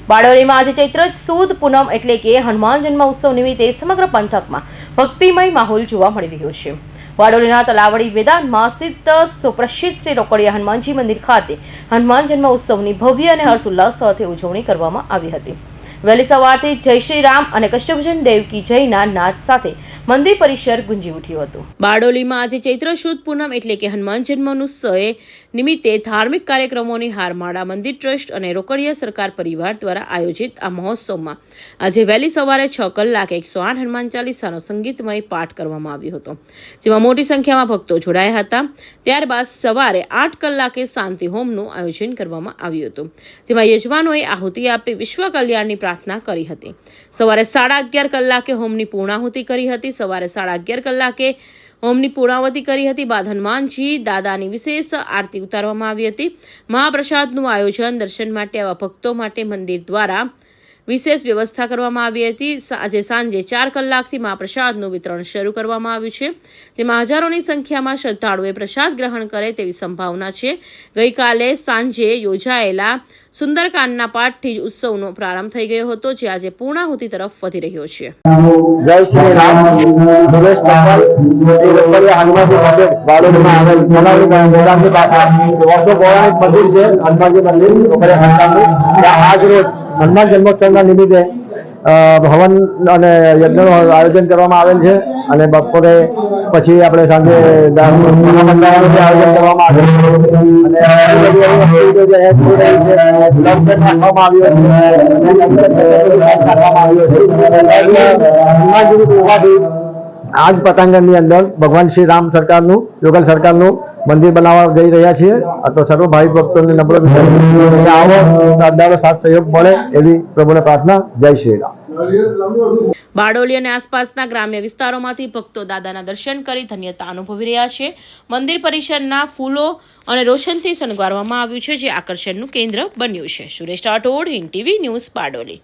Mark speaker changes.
Speaker 1: બારડોલીમાં આજે ચૈત્ર સુદ પૂનમ એટલે કે હનુમાન જન્મ ઉત્સવ નિમિત્તે સમગ્ર પંથકમાં ભક્તિમય માહોલ જોવા મળી રહ્યો છે। બારડોલીના તલાવડી મેદાનમાં સ્થિત સુપ્રસિદ્ધ શ્રી રોકડિયા હનુમાનજી મંદિર ખાતે હનુમાન જન્મ ઉત્સવની ભવ્ય અને હર્ષોલ્લાસ સાથે ઉજવણી કરવામાં આવી હતી। વહેલી સવારથી જય શ્રી રામ અને કષ્ટભંજન દેવકી જયના નાદ સાથે મંદિર પરિસર ગુંજી ઉઠ્યું હતું। બારડોલીમાં આજે ચૈત્ર સુદ પૂનમ એટલે કે હનુમાન જન્મ ઉત્સવ નિમિત્તે ધાર્મિક કાર્યક્રમોની હારમાળા મંદિર ટ્રસ્ટ અને રોકડિયા સરકાર પરિવાર દ્વારા આયોજિત આ મહોત્સવમાં આજે વહેલી સવારે 6 કલાકે 108 હનુમાન ચાલીસાનો સંગીતમય પાઠ કરવામાં આવ્યો હતો, જેમાં મોટી સંખ્યામાં ભક્તો જોડાયા હતા। ત્યારબાદ સવારે 8 કલાકે શાંતિ હોમનું આયોજન કરવામાં આવ્યું હતું, જેમાં યજમાનોએ આહુતિ આપી વિશ્વ કલ્યાણની પ્રાર્થના કરી હતી। સવારે 11:30 કલાકે હોમની પૂર્ણાહુતિ કરી હતી। સવારે 11:30 કલાકે હોમની પૂર્ણાવતી કરી હતી બાદ હનુમાનજી દાદાની વિશેષ આરતી ઉતારવામાં આવી હતી। મહાપ્રસાદનું આયોજન દર્શન માટે આવા ભક્તો માટે મંદિર દ્વારા વિશેષ વ્યવસ્થા કરવામાં આવી હતી। આજે સાંજે 4 કલાકથી મહાપ્રસાદનું વિતરણ શરૂ કરવામાં આવ્યું છે, જેમાં હજારોની સંખ્યામાં શ્રદ્ધાળુઓએ પ્રસાદ ગ્રહણ કરે તેવી સંભાવના છે। ગઈકાલે સાંજે યોજાયેલા સુંદરકાંડના પાઠથી જ ઉત્સવનો પ્રારંભ થઈ ગયો હતો, જે આજે પૂર્ણાહુતિ તરફ વધી રહ્યો છે।
Speaker 2: જય શ્રી રામ। સુરેશ પટેલ, શ્રી રોકડિયા હનુમાનજી મંદિર બારડોલીમાં આવેલ તલાવડી મેદાનની પાસે વર્ષો પૌરાણિક મંદિર છે હનુમાનજી મંદિર રોકડિયા સરકારનું। ત્યાં આજ રોજ હનુમાન જન્મોત્સવના નિમિત્તે હવન અને યજ્ઞનું આયોજન કરવામાં આવેલ છે અને બપોરે પછી આપણે સાંજે મહામંડળનું આયોજન કરવામાં આવેલ છે। આજ પતાંગણની અંદર ભગવાન શ્રી રામ સરકારનું યોગલ સરકારનું મંદિર બનાવવા જઈ રહ્યા છીએ। તો સર્વ ભાવિક ભક્તોને નમ્ર વિનંતી, આવો શ્રદ્ધાળુઓ સાથ સહયોગ મળે એવી પ્રભુને પ્રાર્થના। જય શ્રી રામ।
Speaker 1: બારડોલી અને આસપાસના ગ્રામ્ય વિસ્તારોમાંથી ભક્તો દાદાના દર્શન કરી ધન્યતા અનુભવી રહ્યા છે। મંદિર પરિસરના ફૂલો અને રોશનથી શણગારવામાં આવ્યું છે, જે આકર્ષણનું કેન્દ્ર બન્યું છે। Suresh Rathod, Hind TV news, Bardoli.